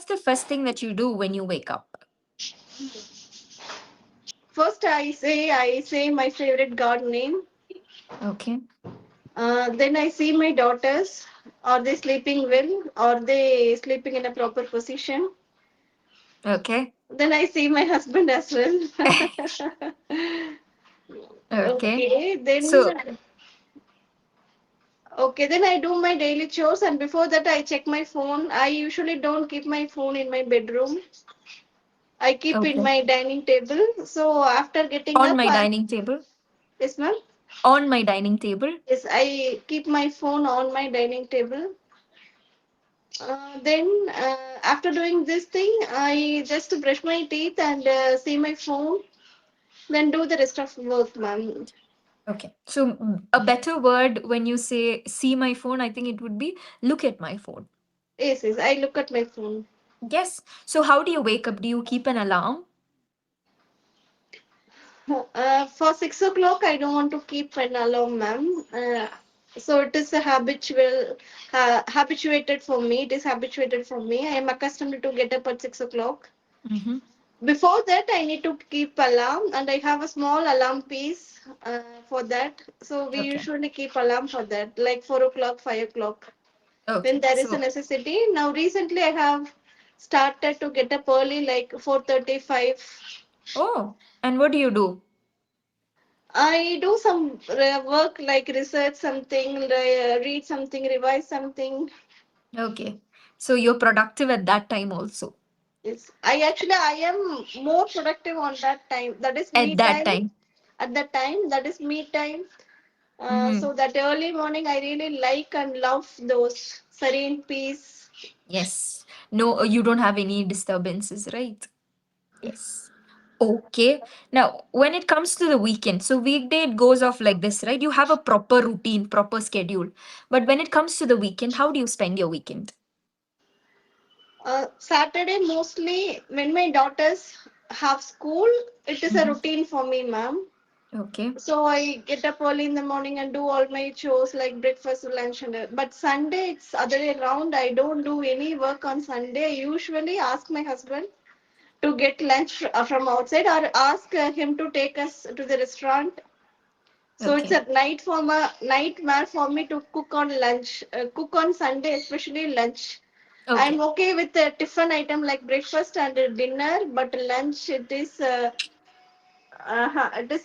what's the first thing that you do when you wake up? First, I say my favorite god name. Okay. Then I see my daughters. Are they sleeping well? Are they sleeping in a proper position? Okay. Then I see my husband as well. Okay. Okay, So, then I do my daily chores, and before that I check my phone. I usually don't keep my phone in my bedroom. I keep in okay. my dining table. So after getting On up, my dining table. yes, ma'am. On my dining table. Yes, I keep my phone on my dining table. Then after doing this thing, I just brush my teeth and see my phone. Then do the rest of work, ma'am. Okay. So, a better word when you say see my phone, I think it would be look at my phone. Yes, yes. I look at my phone. Yes. So, how do you wake up? Do you keep an alarm? For 6 o'clock, I don't want to keep an alarm, ma'am. So it is a habituated for me. It is habituated for me. I am accustomed to get up at 6 o'clock. Mm-hmm. Before that, I need to keep alarm, and I have a small alarm piece for that. So we Okay. usually keep alarm for that, like 4 o'clock, 5 o'clock, when Okay. there is a So, necessity. Now recently, I have started to get up early, like 4:35. oh, and what do you do? I do some work like research something, read something, revise something. Okay. So, you're productive at that time also. Yes, I am more productive on that time. That is me At that time. time. At that time, that is me time. Mm-hmm. So that early morning, I really like and love those serene peace. Yes. No, you don't have any disturbances, right? Yes. Okay. Now, when it comes to the weekend, so weekday it goes off like this, right? You have a proper routine, proper schedule. But when it comes to the weekend, how do you spend your weekend? Saturday mostly when my daughters have school, it is a Hmm. routine for me, ma'am. Okay. So I get up early in the morning and do all my chores like breakfast, lunch, and but Sunday it's other way around. I don't do any work on Sunday. I usually ask my husband to get lunch from outside or ask him to take us to the restaurant. So it's Okay. a nightmare for me to cook on lunch, cook on Sunday, especially lunch. I'm Okay. okay with the tiffin item like breakfast and dinner, but lunch it is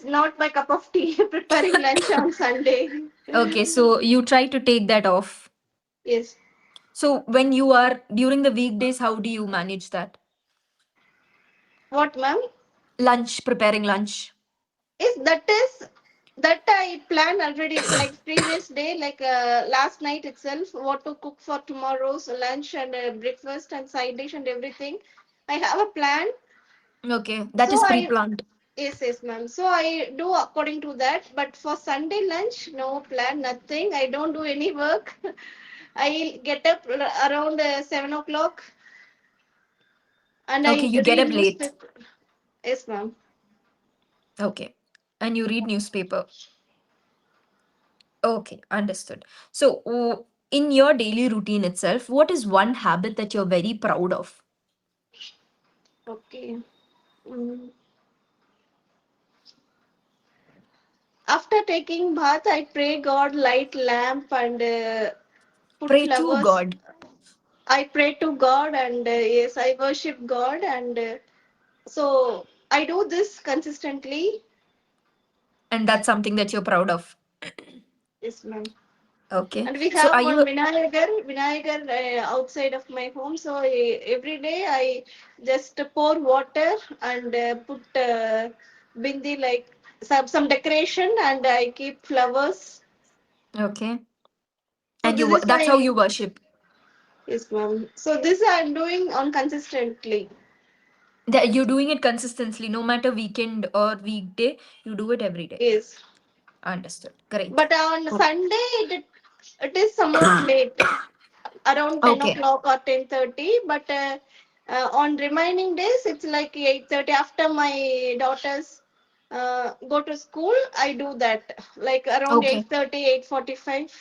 not my cup of tea preparing lunch on Sunday. Okay. So you try to take that off. Yes. So when you are during the weekdays, how do you manage that? What, ma'am? Lunch, preparing lunch. Is that I plan already like previous day, like last night itself, what to cook for tomorrow's lunch and breakfast and side dish and everything. I have a plan. Okay. That So is I pre-planned. yes, ma'am. So I do according to that. But for Sunday lunch, no plan, nothing. I don't do any work. I get up around 7 o'clock and Okay. I You get read up late. newspaper. Yes, ma'am. Okay. And you read newspaper. Okay, understood. So, in your daily routine itself, what is one habit that you're very proud of? Okay. Mm. After taking bath, I pray God, light lamp, and put Pray to flowers. God, I pray to God, and yes, I worship God, and so I do this consistently. and that's something that you're proud of. Yes, ma'am. Okay. And we So, have are you one Vinayagar outside of my home. So every day I just pour water and put bindi like some decoration, and I keep flowers. okay? So And this you is that's how my you worship. yes, ma'am. So this I'm doing on consistently. That you're doing it consistently, no matter weekend or weekday, you do it every day. Yes, Understood. Great. but on Oh, Sunday it is somewhat late, around ten okay. o'clock or 10:30. But on remaining days, it's like 8:30. After my daughters go to school, I do that like around Okay. 8:30, 8:45.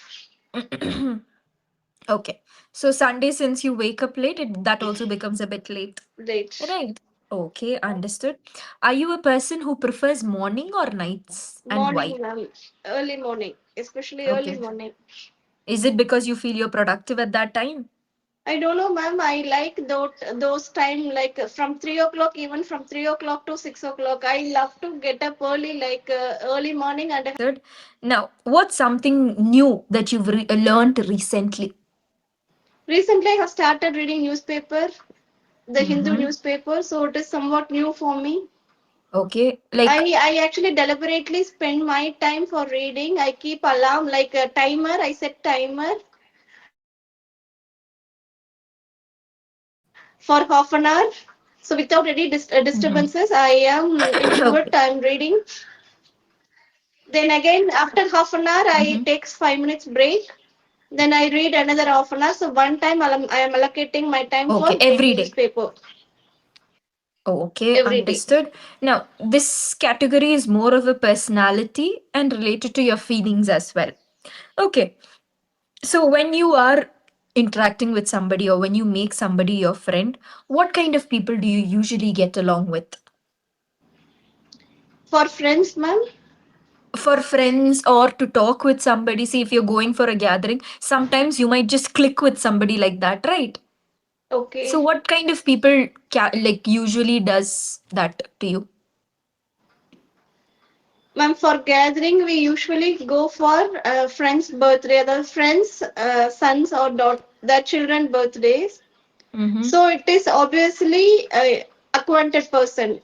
Okay. So Sunday, since you wake up late, that also becomes a bit late. Late. Right. Okay, understood. Are you a person who prefers morning or nights, and why? Morning, ma'am. Early morning, especially early Okay. morning. Is it because you feel you're productive at that time? I don't know, ma'am. I like those time like from 3 o'clock, even from 3 o'clock to 6 o'clock. I love to get up early, like early morning, and Understood. Now, what's something new that you've learned recently? recently I have started reading newspaper, the Hindu Mm-hmm. newspaper. So it is somewhat new for me. Okay. Like, I actually deliberately spend my time for reading. I keep alarm like a timer. I set timer for half an hour. So without any mm-hmm. disturbances, I am into it. Okay. I'm reading. Then again, after half an hour, I Mm-hmm. take 5 minutes break. Then I read another half an hour. So one time I am allocating my time for Okay. reading Every day. newspaper Okay, every day. understood. Now, this category is more of a personality and related to your feelings as well. Okay, so when you are interacting with somebody or when you make somebody your friend, what kind of people do you usually get along with? For friends, ma'am. For friends or to talk with somebody, see if you're going for a gathering, sometimes you might just click with somebody like that, right? So, Okay. what kind of people like usually does that to you? Ma'am, for gathering, we usually go for friends' birthday, other friends' sons or their children birthdays. Mm-hmm. So it is obviously a acquainted person.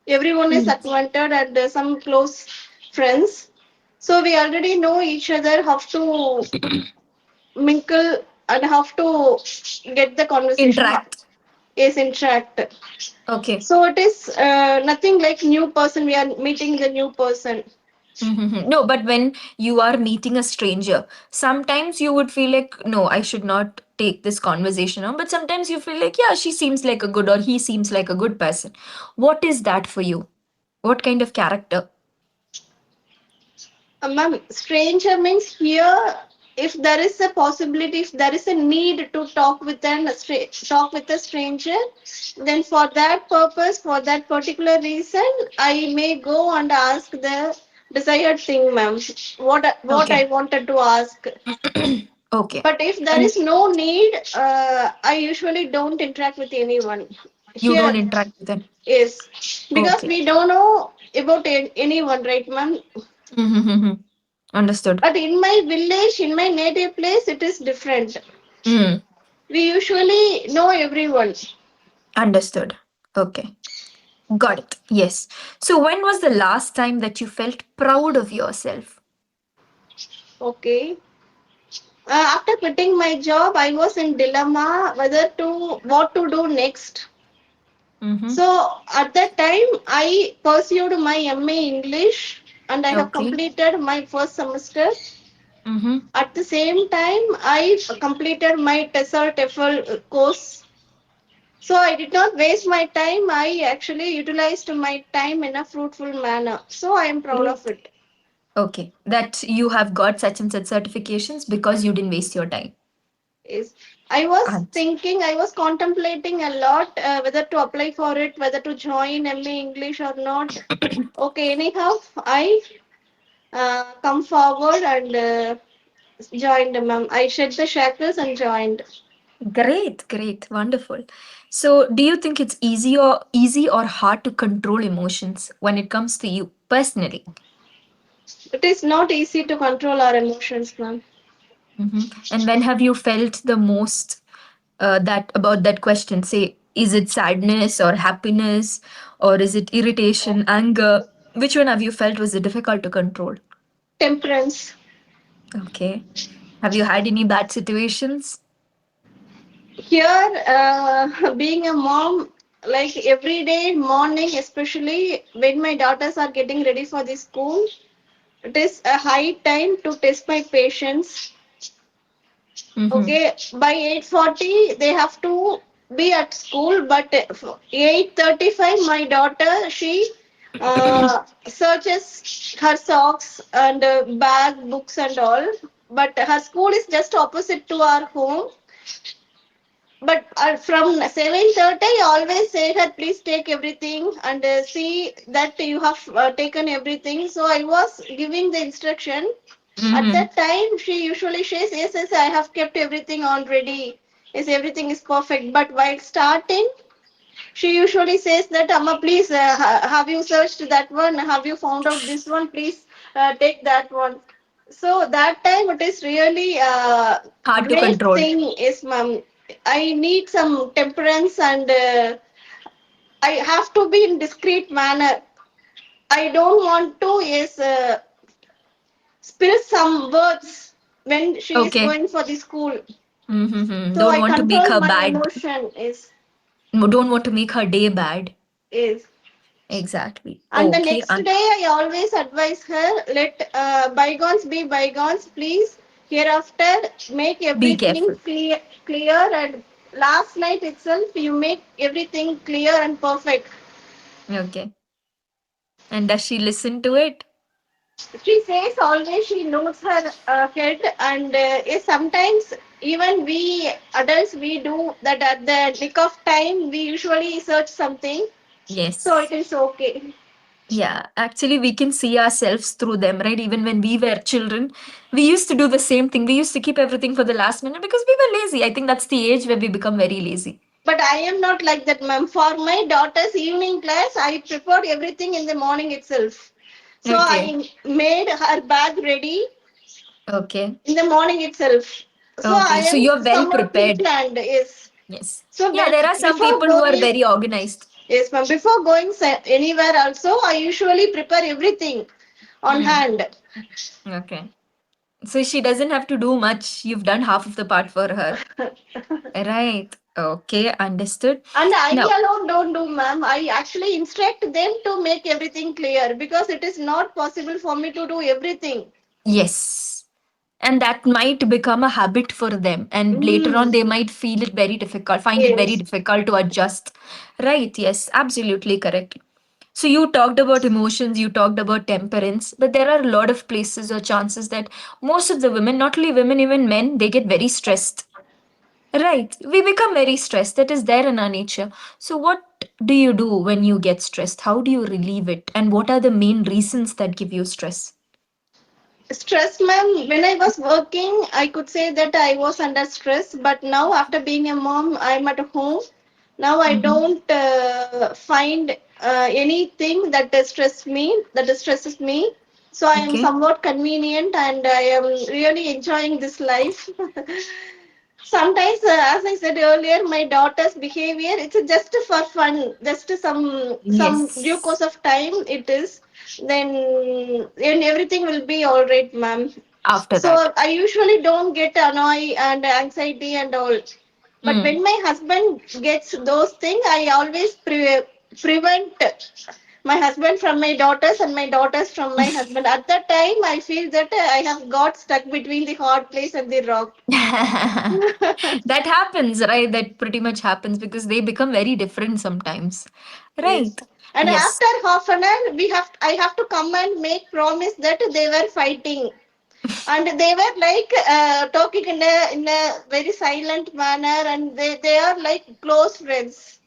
Everyone is Mm. acquainted and some close friends. So we already know each other, have to mingle and have to get the conversation. Interact. Yes, interact. Okay. So it is nothing like new person. We are meeting the new person. Mhm. No, but when you are meeting a stranger, sometimes you would feel like, no, I should not take this conversation on. But sometimes you feel like, yeah, she seems like a good or he seems like a good person. What is that for you? What kind of character? Ma'am, stranger means here, if there is a possibility, if there is a need to talk with talk with a stranger, then for that purpose, for that particular reason, I may go and ask the desired thing, ma'am. What I Okay. wanted to ask. Okay. But if there And is no need, I usually don't interact with anyone. you don't Here interact with them. is because Okay. we don't know about anyone, right, ma'am? Mm-hmm. Understood. But in my village, in my native place, it is different. Mm. We usually know everyone. Understood. Okay. Got it. Yes. So when was the last time that you felt proud of yourself? Okay. After quitting my job, I was in dilemma whether to what to do next. Mm-hmm. So at that time, I pursued my MA English and I have Okay. completed my first semester. Mm-hmm. At the same time, I completed my TESOL TEFL course. So I did not waste my time. I actually utilized my time in a fruitful manner. So I am proud of Great. it. Okay, that you have got such and such certifications because you didn't waste your time. Is I was And thinking, I was contemplating a lot whether to apply for it, whether to join MA English or not. Okay, anyhow, I come forward and joined, ma'am. I shed the shackles and joined. great, great, wonderful. So, do you think it's easy or hard to control emotions when it comes to you personally? It is not easy to control our emotions, ma'am. And when have you felt the most that about that question? Say, is it sadness or happiness, or is it irritation, anger? Which one have you felt was difficult to control? Temperance. Okay. Have you had any bad situations? Here, being a mom, like every day morning, especially when my daughters are getting ready for the school, it is a high time to test my patience. Mm-hmm. Okay, by 8:40 they have to be at school, but 8:35 my daughter she searches her socks and bag, books and all. but her school is just opposite to our home. But from 7:30, I always say her, please take everything and see that you have taken everything. So I was giving the instruction. At Mm-hmm. that time, she usually says, yes, yes, I have kept everything already. Yes, everything is perfect. But while starting, she usually says that, Amma, please, have you searched that one? Have you found out this one? Please take that one. So that time it is really Hard to great control. thing is, ma'am. I need some temperance and I have to be in discreet manner. I don't want to spill some words when she is Okay. going for the school. Mm-hmm. So Don't I want to make control her my bad. emotion Don't want to make her day bad. is. Exactly. And the Okay. next day, I always advise her, let bygones be bygones. Please, hereafter, make Be everything careful. clear. And last night itself, you make everything clear and perfect. Okay. And does she listen to it? She says always she knows her head, and sometimes even we adults we do that at the nick of time. We usually search something, so Yes. it is okay. Yeah, actually, we can see ourselves through them, right? Even when we were children, we used to do the same thing. We used to keep everything for the last minute because we were lazy. I think that's the age where we become very lazy. But I am not like that, ma'am. For my daughter's evening class, I prepared everything in the morning itself. So Okay. I made her bag ready Okay. in the morning itself. So I Okay. So am you're well somewhat prepared. pre-planned, yes. Yes. So Yeah, there are some before people who are going, very organized. yes, ma'am. Before going anywhere, also I usually prepare everything on Hmm. hand. Okay. So she doesn't have to do much. You've done half of the part for her. Right. Okay. Understood. And I Now, alone don't do, ma'am. I actually instruct them to make everything clear because it is not possible for me to do everything. yes. And that might become a habit for them. And later on, Mm. they might feel it very difficult, find it very Yes. difficult to adjust. Right. Yes. Absolutely correct. So you talked about emotions, you talked about temperance, but there are a lot of places or chances that most of the women, not only women, even men, they get very stressed. Right. We become very stressed. That is there in our nature. So, what do you do when you get stressed? How do you relieve it? And what are the main reasons that give you stress? Stress, ma'am. When I was working, I could say that I was under stress. But now, after being a mom, I'm at home. Now I Mm-hmm. don't find anything that stresses me. That stresses me. So I am Okay. somewhat convenient, and I am really enjoying this life. Sometimes, as I said earlier, my daughter's behavior it's just for fun, just some due Yes. course of time it is. Then everything will be all right, ma'am. After that. So I usually don't get annoyed and anxiety and all. But Mm. when my husband gets those things, I always prevent my husband from my daughters and my daughters from my husband. At that time, I feel that I have got stuck between the hard place and the rock. That happens, right? That pretty much happens because they become very different sometimes. Yes. Right. And Yes. after half an hour, I have to come and make promise that they were fighting, and they were like talking in a very silent manner, and they are like close friends.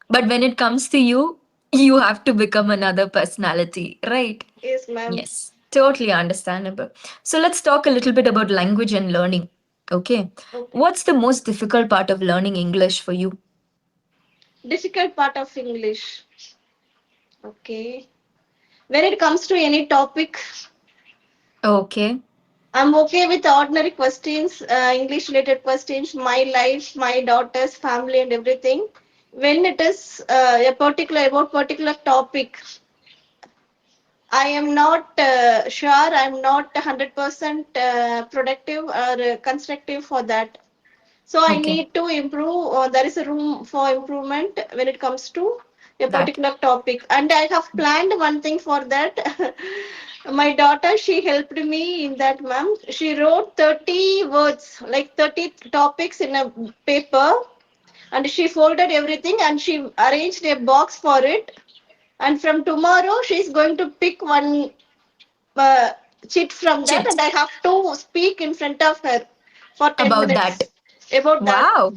But when it comes to you, you have to become another personality, right? Yes, ma'am. Yes, totally understandable. So let's talk a little bit about language and learning. Okay. Okay. What's the most difficult part of learning English for you? Difficult part of English. Okay. When it comes to any topic, Okay. I'm okay with ordinary questions, English related questions, my life, my daughter's family, and everything. When it is a particular about particular topic, I am not sure. I'm not 100% productive or constructive for that. So I Okay. need to improve. There is a room for improvement when it comes to a That. particular topic, and I have planned one thing for that. My daughter, she helped me in that, ma'am. She wrote 30 words, like 30 topics in a paper, and she folded everything and she arranged a box for it. And from tomorrow, she's going to pick one. cheat from that, Chit and I have to speak in front of her for 10 about that. minutes about that. Wow.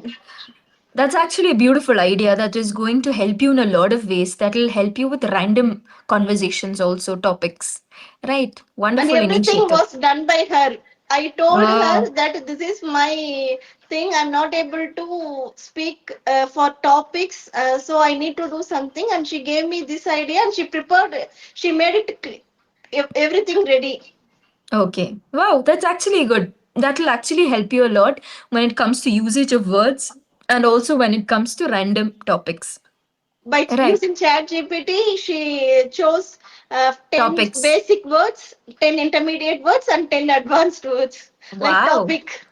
That's actually a beautiful idea that is going to help you in a lot of ways. That will help you with random conversations, also topics. Right. And Wonderful everything initiative. was done by her. I told her Oh, that this is my thing. I'm not able to speak for topics, so I need to do something. And she gave me this idea, and she prepared. She made it everything ready okay. Wow, that's actually good. That will actually help you a lot when it comes to usage of words and also when it comes to random topics. by Right. using Chat GPT. She chose 10 Topics. basic words, 10 intermediate words, and 10 advanced words like Wow. topic.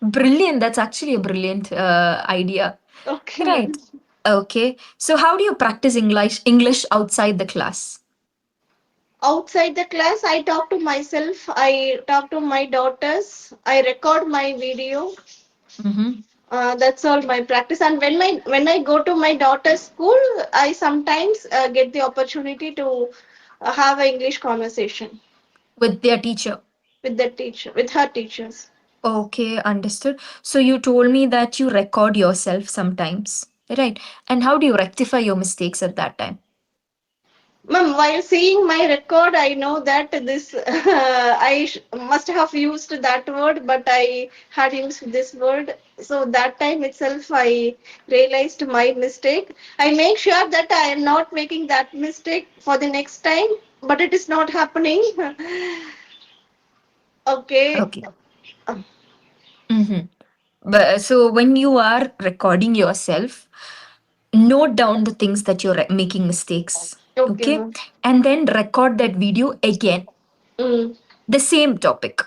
Brilliant. That's actually a brilliant idea. Okay, Right. ma'am. Okay. So how do you practice English outside the class? Outside the class, I talk to myself. I talk to my daughters. I record my video. Mm-hmm. That's all my practice. And when I go to my daughter's school, I sometimes get the opportunity to have an English conversation With their teacher. with the teacher, with her teachers. Okay, understood. So you told me that you record yourself sometimes, right? And how do you rectify your mistakes at that time? Ma'am, while seeing my record, I know that this must have used that word, but I had used this word. So that time itself, I realized my mistake. I make sure that I am not making that mistake for the next time, but it is not happening. Okay. Okay. Mm-hmm. But so when you are recording yourself, note down the things that you're making mistakes, Okay, okay? ma'am. And then record that video again, Mm. the same topic.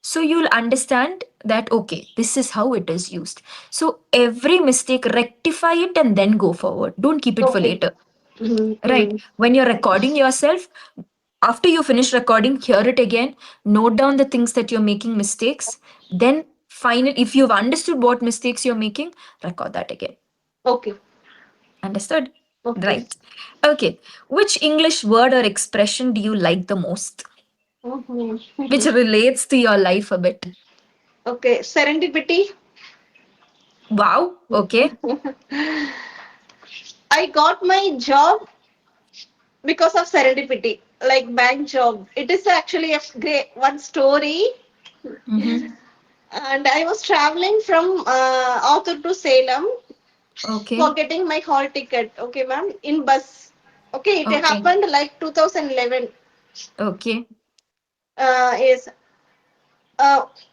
So you'll understand that, okay, this is how it is used. So every mistake, rectify it and then go forward. Don't keep it for Okay. later. Mm. Right. Mm. When you're recording yourself, after you finish recording, hear it again, note down the things that you're making mistakes, then if you've understood what mistakes you're making, record that again. Okay. Understood? Okay. Right. Okay. Which English word or expression do you like the most? Mhm. Which relates to your life a bit. Okay. Serendipity. Wow. Okay. I got my job because of serendipity, like bank job. It is actually a great one story. Mm-hmm. And I was traveling from Author to Salem for Okay. getting my hall ticket. Okay, ma'am, in bus. Okay, it Okay. happened like 2011. Okay. Is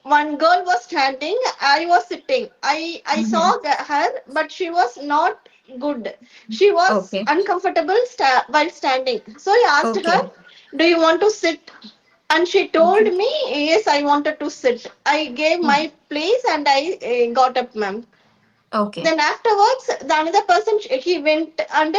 one girl was standing, I was sitting. I Mm-hmm. saw her, but she was not good. She was Okay. uncomfortable while standing. So I asked her, Okay. do you want to sit? And she told Okay. me, yes, I wanted to sit. I gave my Mm. place and I got up, ma'am. Okay. Then afterwards, the another person, he went, and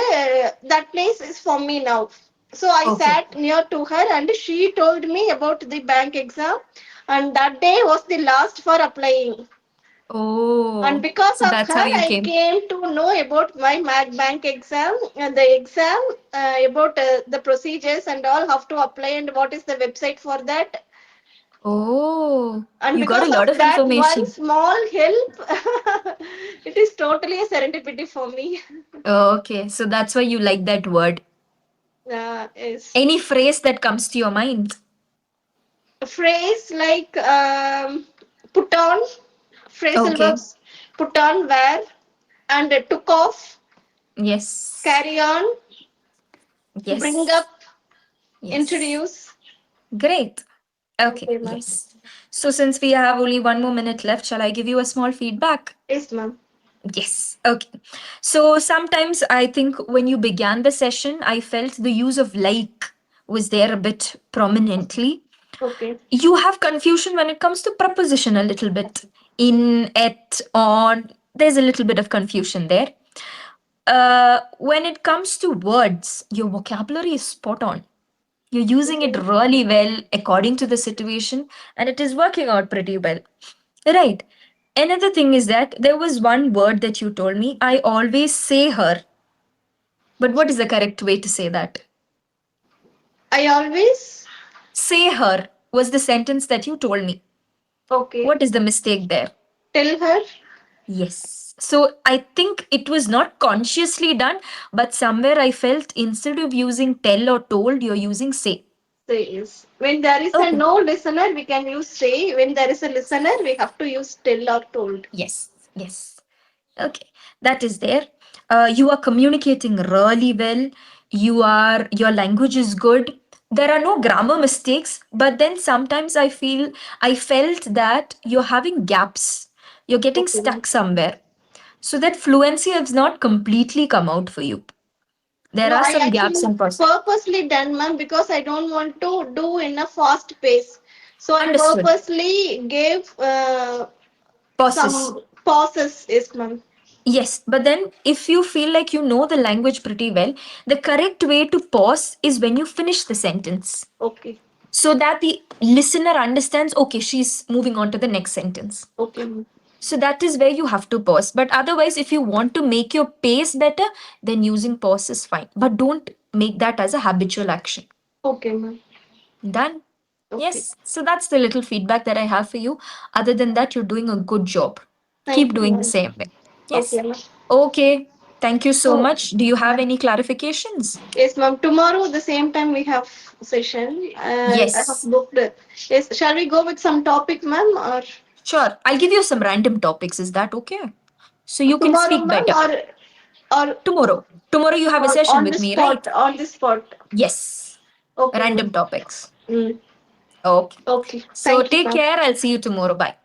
that place is for me now. So I Okay. sat near to her, and she told me about the bank exam, and that day was the last for applying. And Oh, because so of that's how her, you I came. came to know about my bank exam and the exam, about the procedures and all, how to apply and what is the website for that. Oh, And you got a because lot of of that one information. small help, it is totally a serendipity for me. Okay, so that's why you like that word. Is Any phrase that comes to your mind? a phrase like put on, phrasal Okay. verbs, put on, wear, and took off, Yes. carry on, bring Yes. up, Yes. introduce. Great. Okay. Okay, ma'am. Yes. So since we have only 1 more minute left, shall I give you a small feedback? Yes, ma'am. Yes. Okay. So sometimes I think when you began the session, I felt the use of like was there a bit prominently. Okay. You have confusion when it comes to preposition a little bit. In, at, on, there's a little bit of confusion there. When it comes to words, your vocabulary is spot on. You're using it Okay. really well according to the situation, and it is working out pretty well. Right. Another thing is that there was one word that you told me. I always say her, but what is the correct way to say that? I always. Say her was the sentence that you told me. Okay. What is the mistake there? Tell her. Yes. So I think it was not consciously done, but somewhere I felt instead of using tell or told, you're using say. Say is. When there is a Okay. no listener, we can use say. When there is a listener, we have to use tell or told. Yes. Yes. Okay. That is there. You are communicating really well. Your language is good. There are no grammar mistakes, but then sometimes I felt that you're having gaps. You're getting Okay, ma'am. stuck somewhere. So that fluency has not completely come out for you. There No, are I some gaps actually in pause. purposely done, ma'am, because I don't want to do in a fast pace. So I Understood. purposely gave Pauses. some pauses, yes, ma'am. Yes, but then if you feel like you know the language pretty well, the correct way to pause is when you finish the sentence Okay, so that the listener understands, okay, she's moving on to the next sentence. okay, ma'am. So that is where you have to pause. But otherwise, if you want to make your pace better, then using pause is fine. But don't make that as a habitual action. Okay, ma'am. Done? Okay. Yes. So that's the little feedback that I have for you. Other than that, you're doing a good job. Keep Thank you, doing the ma'am. same way. Okay, Yes. ma'am. Okay. Thank you so So, much. Do you have ma'am. any clarifications? Yes, ma'am. Tomorrow, the same time, we have session. I have Yes. booked. Yes, shall we go with some topic, ma'am, or Sure. I'll give you some random topics. Is that okay? So you can tomorrow, speak ma'am, better. or Tomorrow. Tomorrow you have a or session on with the me, right? spot? On the spot. Yes. Okay, ma'am. Random topics. Mm. Okay. Okay. So Thank you, take ma'am. care. I'll see you tomorrow. Bye.